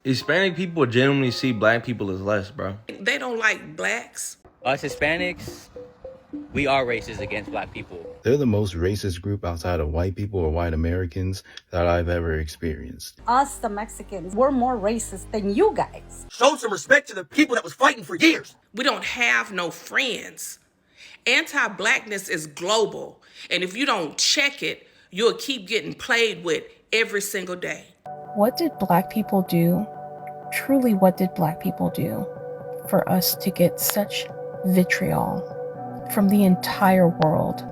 Hispanic people genuinely see black people as less, bro. They don't like blacks. Us Hispanics, we are racist against black people. They're the most racist group outside of white people or white Americans that I've ever experienced. Us, the Mexicans, we're more racist than you guys. Show some respect to the people that was fighting for years. We don't have no friends. Anti-Blackness is global. And if you don't check it, you'll keep getting played with every single day. What did black people do? Truly, what did black people do for us to get such vitriol from the entire world?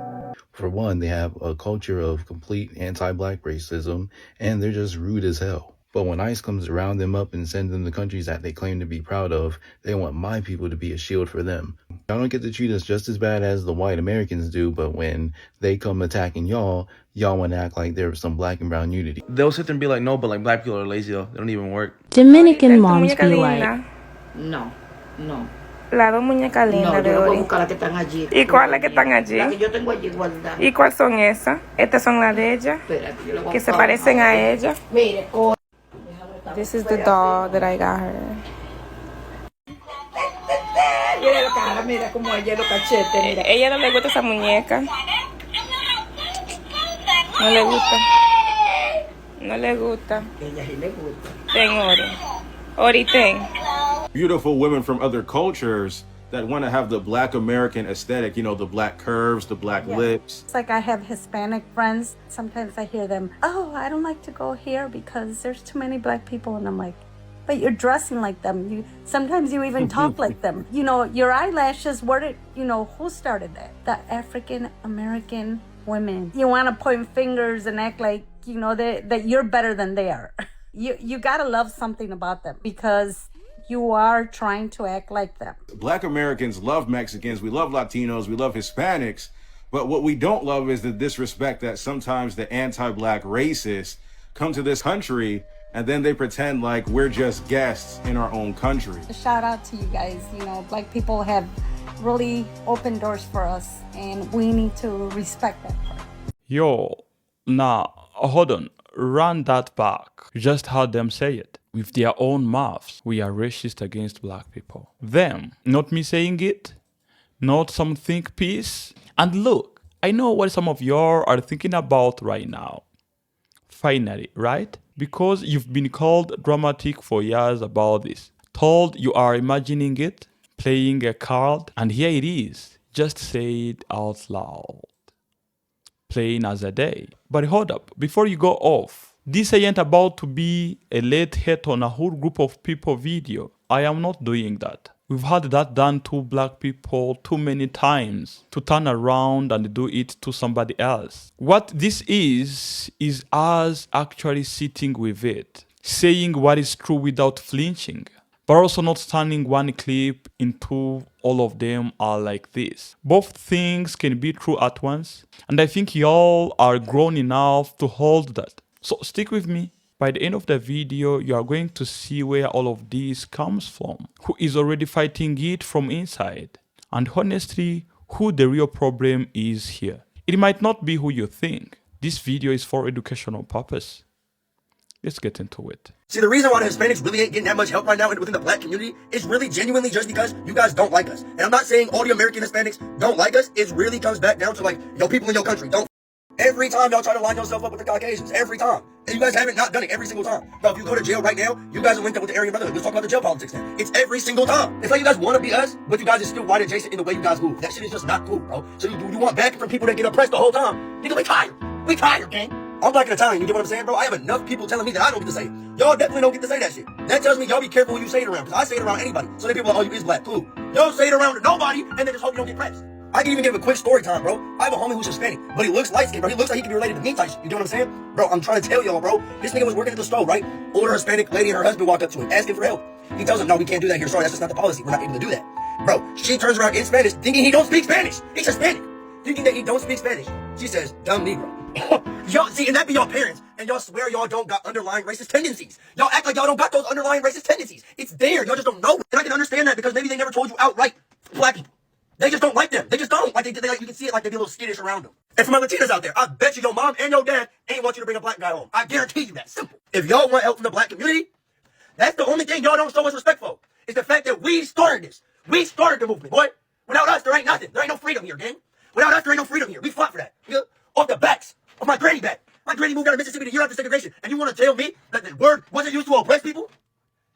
For one, they have a culture of complete anti-black racism, and they're just rude as hell. But when ICE comes to round them up and send them to countries that they claim to be proud of, they want my people to be a shield for them. Y'all don't get to treat us just as bad as the white Americans do, but when they come attacking y'all want to act like there's some black and brown unity. They'll sit there and be like, no, but like black people are lazy though. They don't even work. Dominican moms be like, No. Las dos muñecas lindas de Ori. Buscar las que están allí. ¿Y cuáles que están allí? Las que yo tengo allí guardadas. ¿Y cuáles son esas? Estas son las de ella, Espérate, yo le voy a que se buscar. parecen a ella. Mire, This is the doll that I got her. mira la cara, mira cómo ella los cachetes, mira. Ella no le gusta esa muñeca. No le gusta. No le gusta. Ella sí le gusta. Ten, Ori. Ori, ten. Beautiful women from other cultures that want to have the black American aesthetic, you know, the black curves, the black lips. It's like I have Hispanic friends. Sometimes I hear them, oh, I don't like to go here because there's too many black people. And I'm like, but you're dressing like them. Sometimes you even talk like them. You know, your eyelashes, who started that? The African American women. You want to point fingers and act like, that you're better than they are. You got to love something about them because you are trying to act like them. Black Americans love Mexicans, we love Latinos, we love Hispanics, but what we don't love is the disrespect that sometimes the anti-black racists come to this country and then they pretend like we're just guests in our own country. A shout out to you guys. Black people have really opened doors for us and we need to respect that part. Yo, nah, hold on. Run that back. You just heard them say it. With their own mouths, we are racist against black people. Them, not me saying it, not some think piece. And look, I know what some of y'all are thinking about right now. Finally, right? Because you've been called dramatic for years about this. Told you are imagining it, playing a card, and here it is. Just say it out loud. Plain as a day. But hold up, before you go off, this ain't about to be a late hate on a whole group of people video. I am not doing that. We've had that done to black people too many times to turn around and do it to somebody else. What this is us actually sitting with it, saying what is true without flinching, but also not turning one clip into all of them are like this. Both things can be true at once, and I think y'all are grown enough to hold that. So stick with me. By the end of the video, you are going to see where all of this comes from, who is already fighting it from inside, and honestly, who the real problem is here. It might not be who you think. This video is for educational purpose. Let's get into it. See, the reason why the Hispanics really ain't getting that much help right now within the black community is really genuinely just because you guys don't like us. And I'm not saying all the American Hispanics don't like us. It really comes back down to like, people in your country don't. Every time y'all try to line yourself up with the Caucasians, every time. And you guys haven't not done it every single time. Bro, if you go to jail right now, you guys are linked up with the Aryan Brotherhood. Let's talk about the jail politics now. It's every single time. It's like you guys want to be us, but you guys are still white adjacent in the way you guys move. That shit is just not cool, bro. So you want backing from people that get oppressed the whole time. Nigga, we tired. We tired, gang. I'm black and Italian, you get what I'm saying, bro? I have enough people telling me that I don't get to say it. Y'all definitely don't get to say that shit. That tells me y'all be careful when you say it around, because I say it around anybody. So then people are like, oh, you is black, cool. Y'all say it around to nobody, and then just hope you don't get pressed. I can even give a quick story time, bro. I have a homie who's Hispanic, but he looks light-skinned, bro. He looks like he can be related to me type shit. You know what I'm saying? Bro, I'm trying to tell y'all, bro. This nigga was working at the store, right? Older Hispanic lady and her husband walked up to him, asking for help. He tells him, no, we can't do that here. Sorry, that's just not the policy. We're not able to do that. Bro, she turns around in Spanish, thinking he don't speak Spanish. He's Hispanic. Thinking that he don't speak Spanish. She says, dumb Negro. Y'all, see, and that be y'all parents, and y'all swear y'all don't got underlying racist tendencies. Y'all act like y'all don't got those underlying racist tendencies. It's there. Y'all just don't know it. And I can understand that because maybe they never told you outright. Black people. They just don't like them. They just don't. Like, you can see it like they be a little skittish around them. And for my Latinas out there, I bet you your mom and your dad ain't want you to bring a black guy home. I guarantee you that. Simple. If y'all want help from the black community, That's the only thing y'all don't show us respect for. Is the fact that we started this. We started the movement, boy. Without us, there ain't nothing. There ain't no freedom here, gang. Without us, there ain't no freedom here. We fought for that. Nigga. Off the backs of my granny back. My granny moved out of Mississippi the year after segregation. And you want to tell me that the word wasn't used to oppress people?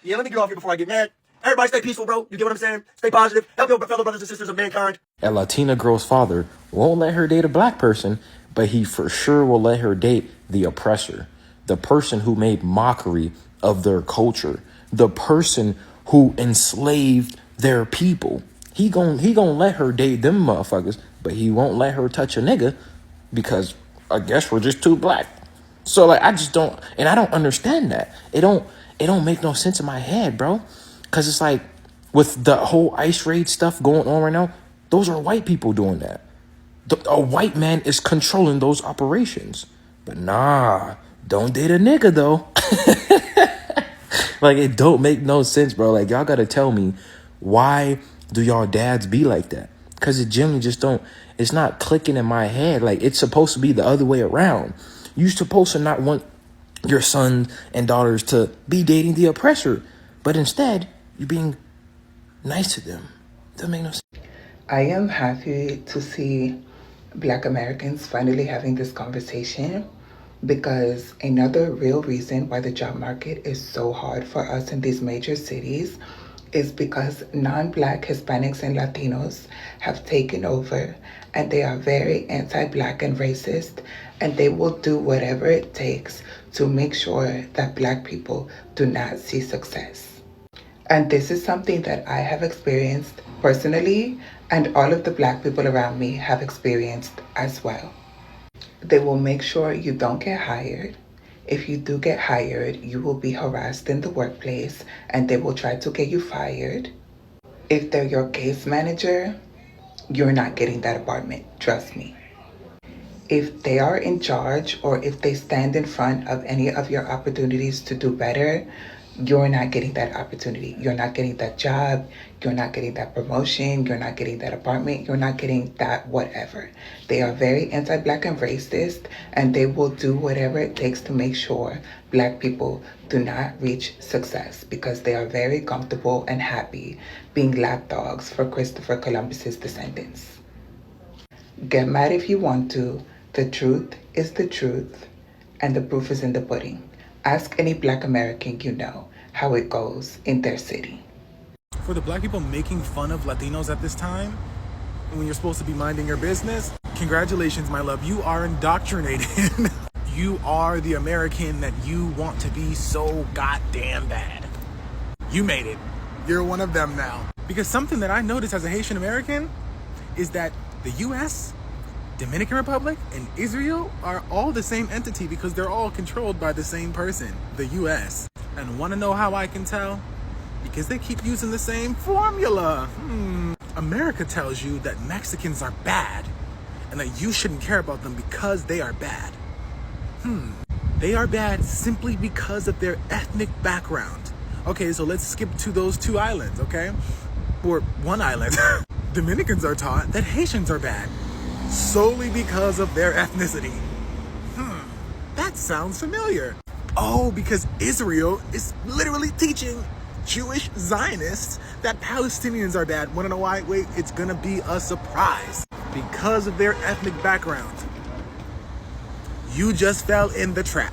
Yeah, let me get off here before I get mad. Everybody stay peaceful, bro. You get what I'm saying? Stay positive. Help your fellow brothers and sisters of mankind. A Latina girl's father won't let her date a black person, but he for sure will let her date the oppressor, the person who made mockery of their culture, the person who enslaved their people. He gon' let her date them motherfuckers, but he won't let her touch a nigga because I guess we're just too black. So like I don't understand that. It don't make no sense in my head, bro. Cause it's like with the whole ICE raid stuff going on right now, those are white people doing that. A white man is controlling those operations. But nah, don't date a nigga though. Like it don't make no sense, bro. Like y'all gotta tell me, why do y'all dads be like that? Cause it generally just don't, it's not clicking in my head. Like it's supposed to be the other way around. You're supposed to not want your sons and daughters to be dating the oppressor, but instead you're being nice to them. Doesn't make no sense. I am happy to see Black Americans finally having this conversation, because another real reason why the job market is so hard for us in these major cities is because non-Black Hispanics and Latinos have taken over, and they are very anti-Black and racist, and they will do whatever it takes to make sure that Black people do not see success. And this is something that I have experienced personally, and all of the Black people around me have experienced as well. They will make sure you don't get hired. If you do get hired, you will be harassed in the workplace, and they will try to get you fired. If they're your case manager, you're not getting that apartment, trust me. If they are in charge, or if they stand in front of any of your opportunities to do better, you're not getting that opportunity. You're not getting that job. You're not getting that promotion. You're not getting that apartment. You're not getting that whatever. They are very anti-Black and racist, and they will do whatever it takes to make sure Black people do not reach success, because they are very comfortable and happy being lapdogs for Christopher Columbus's descendants. Get mad if you want to. The truth is the truth, and the proof is in the pudding. Ask any Black American you know how it goes in their city. For the Black people making fun of Latinos at this time, when you're supposed to be minding your business, congratulations, my love. You are indoctrinated. You are the American that you want to be so goddamn bad. You made it. You're one of them now. Because something that I noticed as a Haitian American is that the US, Dominican Republic, and Israel are all the same entity, because they're all controlled by the same person, the US. And want to know how I can tell? Because they keep using the same formula. America tells you that Mexicans are bad, and that you shouldn't care about them because they are bad. They are bad simply because of their ethnic background. Okay, so let's skip to those 2 islands, okay? Or 1 island. Dominicans are taught that Haitians are bad solely because of their ethnicity. That sounds familiar. Oh, because Israel is literally teaching Jewish Zionists that Palestinians are bad. Wanna know why? Wait, it's gonna be a surprise. Because of their ethnic background. You just fell in the trap.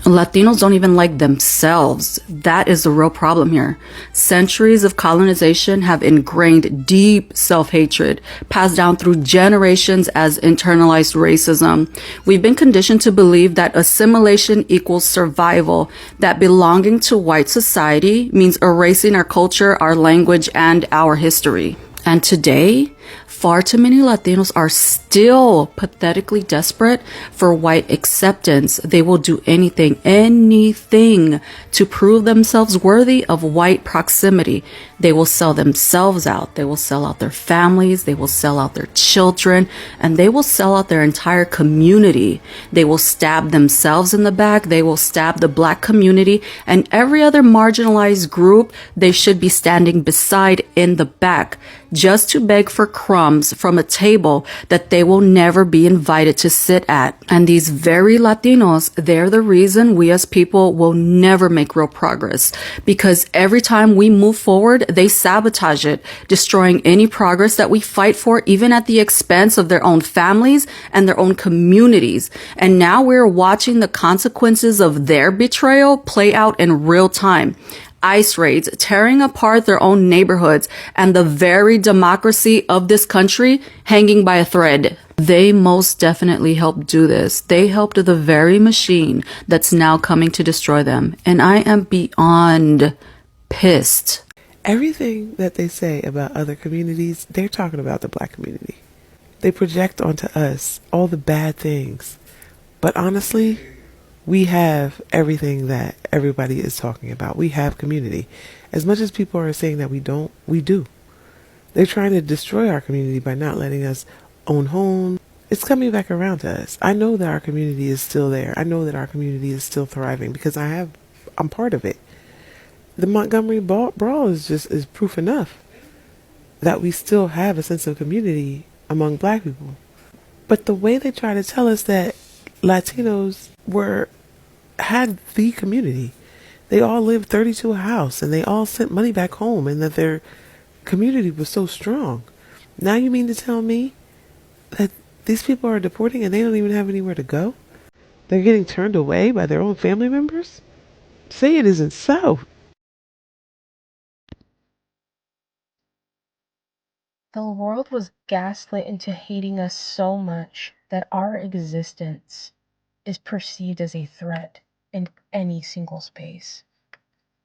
Latinos don't even like themselves. That is the real problem here. Centuries of colonization have ingrained deep self-hatred, passed down through generations as internalized racism. We've been conditioned to believe that assimilation equals survival, that belonging to white society means erasing our culture, our language, and our history. And today, far too many Latinos are still pathetically desperate for white acceptance. They will do anything to prove themselves worthy of white proximity. They will sell themselves out. They will sell out their families. They will sell out their children, and they will sell out their entire community. They will stab themselves in the back. They will stab the Black community and every other marginalized group they should be standing beside in the back, just to beg for crumbs from a table that they will never be invited to sit at. And these very Latinos, they're the reason we as people will never make real progress, because every time we move forward, they sabotage it, destroying any progress that we fight for, even at the expense of their own families and their own communities. And now we're watching the consequences of their betrayal play out in real time. ICE raids, tearing apart their own neighborhoods, and the very democracy of this country hanging by a thread. They most definitely helped do this. They helped the very machine that's now coming to destroy them. And I am beyond pissed. Everything that they say about other communities, they're talking about the black community. They project onto us all the bad things. But honestly, we have everything that everybody is talking about. We have community. As much as people are saying that we don't, we do. They're trying to destroy our community by not letting us own homes. It's coming back around to us. I know that our community is still there. I know that our community is still thriving because I'm part of it. The Montgomery Brawl is proof enough that we still have a sense of community among black people. But the way they try to tell us that Latinos had the community. They all lived 30 to a house and they all sent money back home and that their community was so strong. Now you mean to tell me that these people are deporting and they don't even have anywhere to go? They're getting turned away by their own family members? Say it isn't so. The world was gaslit into hating us so much that our existence is perceived as a threat in any single space.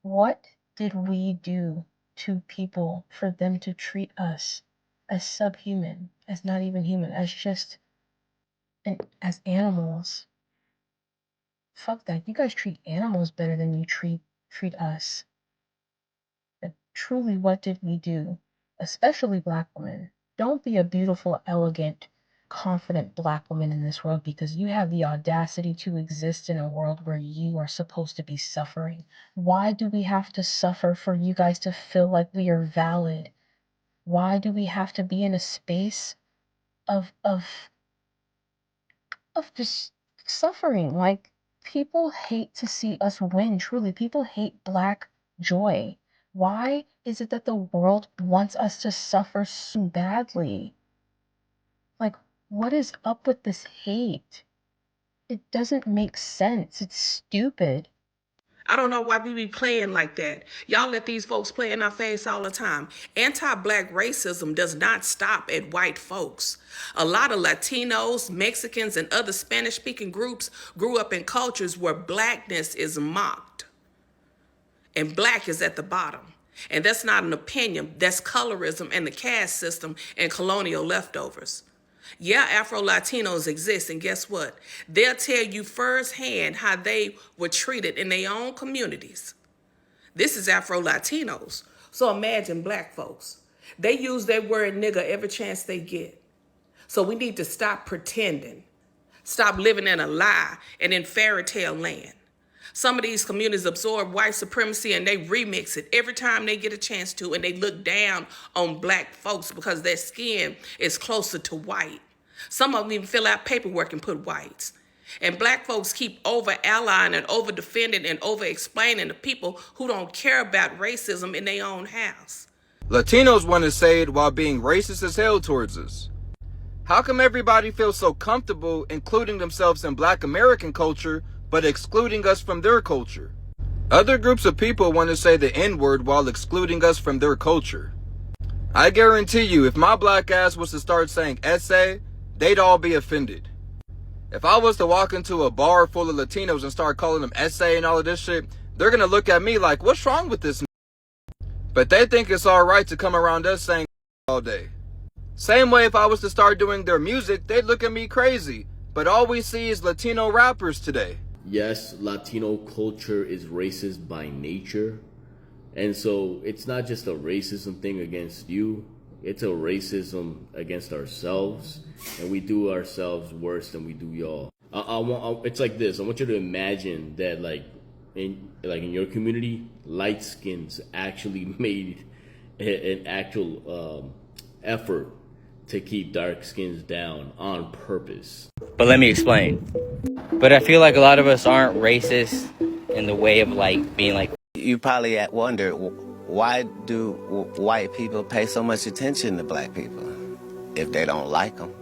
What did we do to people for them to treat us as subhuman, as not even human, as animals? Fuck that. You guys treat animals better than you treat us. But truly, what did we do? Especially black women. Don't be a beautiful, elegant, confident black woman in this world because you have the audacity to exist in a world where you are supposed to be suffering. Why do we have to suffer for you guys to feel like we are valid? Why do we have to be in a space of just suffering? Like, people hate to see us win, truly. People hate black joy. Why is it that the world wants us to suffer so badly? Like, what is up with this hate? It doesn't make sense. It's stupid. I don't know why we be playing like that. Y'all let these folks play in our face all the time. Anti-black racism does not stop at white folks. A lot of Latinos, Mexicans, and other Spanish-speaking groups grew up in cultures where blackness is mocked. And black is at the bottom. And that's not an opinion. That's colorism and the caste system and colonial leftovers. Yeah, Afro-Latinos exist, and guess what? They'll tell you firsthand how they were treated in their own communities. This is Afro-Latinos. So imagine black folks. They use their word nigga every chance they get. So we need to stop pretending. Stop living in a lie and in fairy tale land. Some of these communities absorb white supremacy and they remix it every time they get a chance to, and they look down on black folks because their skin is closer to white. Some of them even fill out paperwork and put whites. And black folks keep over-allying and over-defending and over-explaining to people who don't care about racism in their own house. Latinos want to say it while being racist as hell towards us. How come everybody feels so comfortable including themselves in black American culture but excluding us from their culture? Other groups of people want to say the N-word while excluding us from their culture. I guarantee you, if my black ass was to start saying essay, they'd all be offended. If I was to walk into a bar full of Latinos and start calling them essay and all of this shit, they're gonna look at me like, what's wrong with this? But they think it's alright to come around us saying all day. Same way if I was to start doing their music, they'd look at me crazy. But all we see is Latino rappers today. Yes, Latino culture is racist by nature. And so it's not just a racism thing against you. It's a racism against ourselves. And we do ourselves worse than we do y'all. It's like this. I want you to imagine that in your community, light skins actually made an actual effort to keep dark skins down on purpose. But let me explain. But I feel like a lot of us aren't racist in the way of like being like. You probably wonder, why do white people pay so much attention to black people if they don't like them?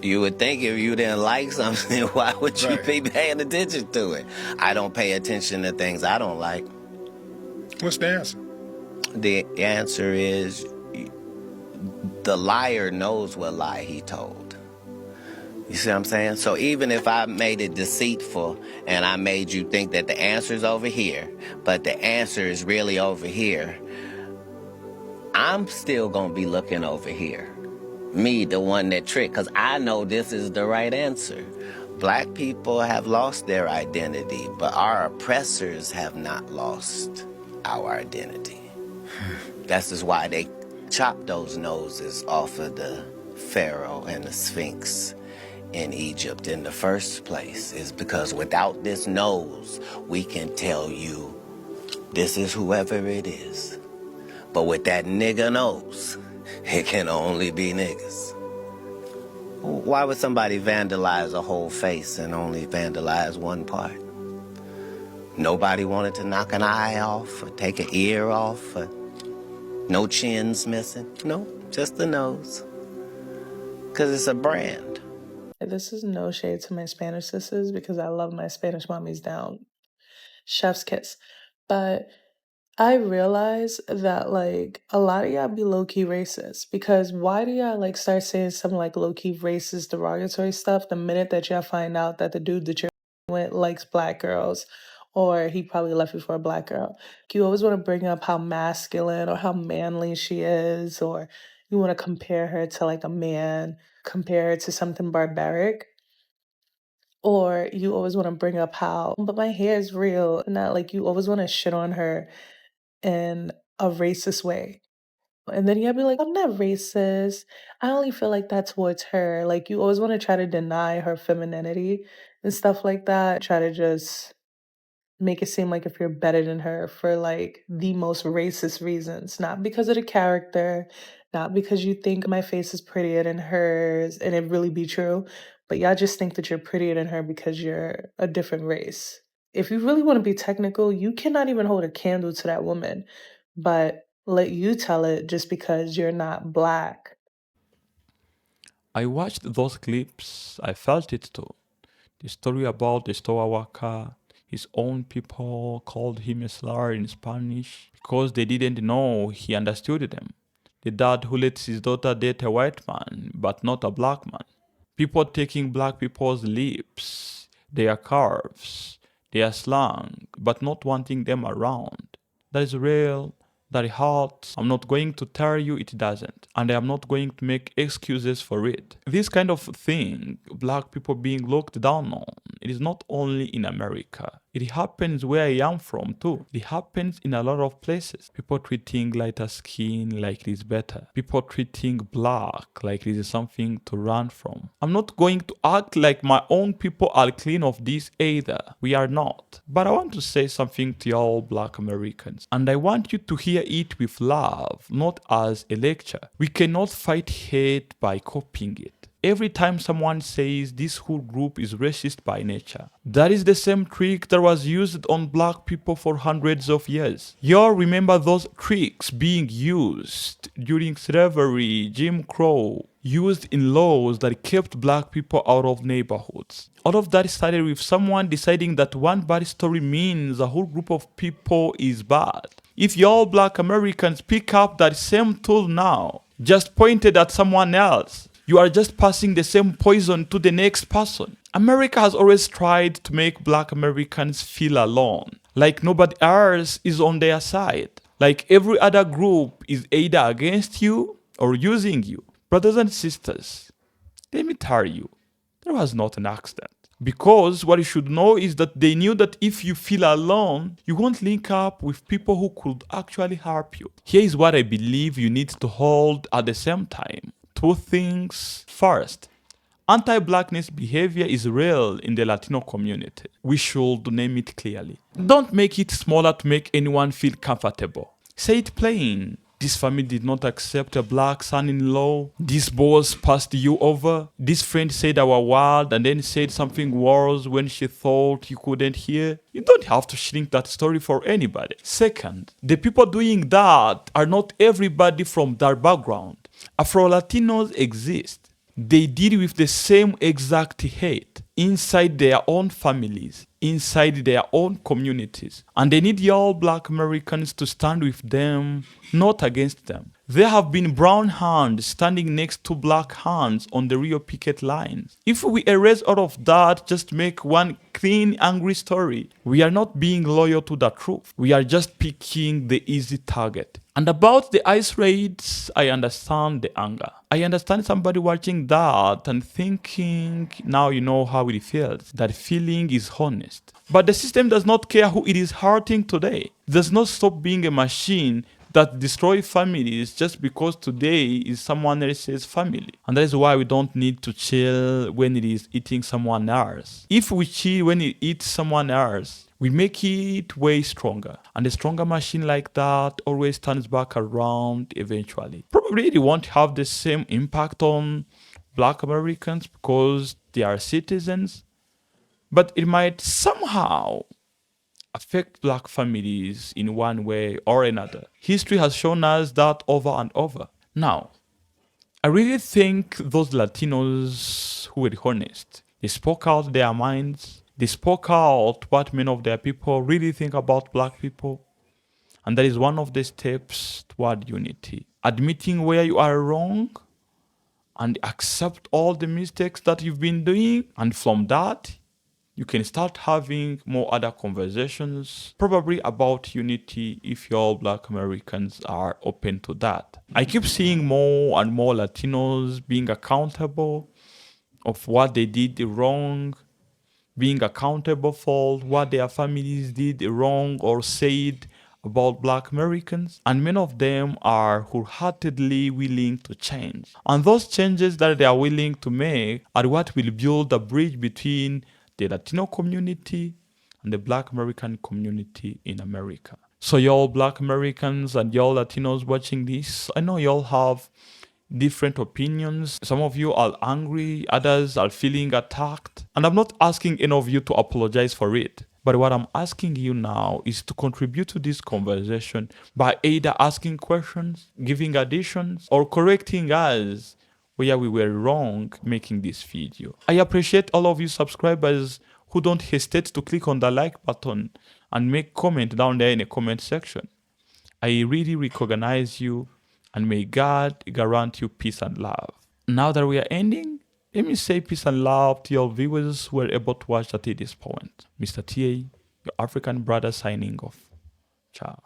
You would think if you didn't like something, why would you be paying attention to it? I don't pay attention to things I don't like. What's the answer? The answer is the liar knows what lie he told. You see what I'm saying? So even if I made it deceitful and I made you think that the answer's over here, but the answer is really over here, I'm still gonna be looking over here. Me, the one that tricked, because I know this is the right answer. Black people have lost their identity, but our oppressors have not lost our identity. That's just why they chopped those noses off of the Pharaoh and the Sphinx in Egypt in the first place, is because without this nose, we can tell you this is whoever it is. But with that nigga nose, it can only be niggas. Why would somebody vandalize a whole face and only vandalize one part? Nobody wanted to knock an eye off or take an ear off or no chins missing. No, just the nose. Because it's a brand. This is no shade to my Spanish sisters because I love my Spanish mommies down. Chef's kiss. But I realize that like a lot of y'all be low-key racist because why do y'all like start saying some like low-key racist derogatory stuff the minute that y'all find out that the dude that you're with likes black girls or he probably left you for a black girl? You always want to bring up how masculine or how manly she is, or you want to compare her to like a man, compare her to something barbaric. Or you always want to bring up how, but my hair is real. Not like you always want to shit on her in a racist way. And then you'll be like, I'm not racist. I only feel like that towards her. Like you always want to try to deny her femininity and stuff like that. Try to just make it seem like if you're better than her for like the most racist reasons. Not because of the character, not because you think my face is prettier than hers and it really be true, but y'all just think that you're prettier than her because you're a different race. If you really want to be technical, you cannot even hold a candle to that woman, but let you tell it just because you're not black. I watched those clips, I felt it too. The story about the store worker, his own people called him a slur in Spanish because they didn't know he understood them. The dad who lets his daughter date a white man, but not a black man. People taking black people's lips, their curves, their slang, but not wanting them around. That is real. That hurts. I'm not going to tell you it doesn't. And I am not going to make excuses for it. This kind of thing, black people being looked down on, it is not only in America. It happens where I am from too. It happens in a lot of places. People treating lighter skin like it is better. People treating black like it is something to run from. I'm not going to act like my own people are clean of this either. We are not. But I want to say something to y'all black Americans. And I want you to hear it with love, not as a lecture. We cannot fight hate by copying it. Every time someone says this whole group is racist by nature, that is the same trick that was used on black people for hundreds of years. Y'all remember those tricks being used during slavery, Jim Crow, used in laws that kept black people out of neighborhoods. All of that started with someone deciding that one bad story means a whole group of people is bad. If y'all black Americans pick up that same tool now, just pointed at someone else, you are just passing the same poison to the next person. America has always tried to make black Americans feel alone, like nobody else is on their side, like every other group is either against you or using you. Brothers and sisters, let me tell you, there was not an accident. Because what you should know is that they knew that if you feel alone, you won't link up with people who could actually help you. Here is what I believe you need to hold at the same time. Two things. First, anti-blackness behavior is real in the Latino community. We should name it clearly. Don't make it smaller to make anyone feel comfortable. Say it plain. This family did not accept a black son-in-law. This boss passed you over. This friend said our word and then said something worse when she thought you couldn't hear. You don't have to shrink that story for anybody. Second, the people doing that are not everybody from that background. Afro-Latinos exist. They deal with the same exact hate inside their own families, inside their own communities. And they need y'all black Americans to stand with them, not against them. There have been brown hands standing next to black hands on the real picket lines. If we erase all of that, just make one clean, angry story, we are not being loyal to the truth. We are just picking the easy target. And about the ICE raids, I understand the anger. I understand somebody watching that and thinking, now you know how it feels. That feeling is honest. But the system does not care who it is hurting today. It does not stop being a machine that destroys families just because today is someone else's family. And that is why we don't need to chill when it is eating someone else. If we chill when it eats someone else, we make it way stronger. And a stronger machine like that always turns back around eventually. Probably it won't have the same impact on black Americans because they are citizens, but it might somehow affect black families in one way or another. History has shown us that over and over. Now, I really think those Latinos who were honest, they spoke out their minds, they spoke out what many of their people really think about black people. And that is one of the steps toward unity. Admitting where you are wrong and accept all the mistakes that you've been doing. And from that, you can start having more other conversations, probably about unity if y'all black Americans are open to that. I keep seeing more and more Latinos being accountable of what they did wrong, being accountable for what their families did wrong or said about black Americans, and many of them are wholeheartedly willing to change. And those changes that they are willing to make are what will build a bridge between the Latino community and the black American community in America. So y'all black Americans and y'all Latinos watching this, I know y'all have different opinions. Some of you are angry, others are feeling attacked. And I'm not asking any of you to apologize for it. But what I'm asking you now is to contribute to this conversation by either asking questions, giving additions, or correcting us where we were wrong making this video. I appreciate all of you subscribers who don't hesitate to click on the like button and make comment down there in the comment section. I really recognize you, and may God grant you peace and love. Now that we are ending, let me say peace and love to your viewers who were able to watch until this point. Mr. TA, your African brother signing off. Ciao.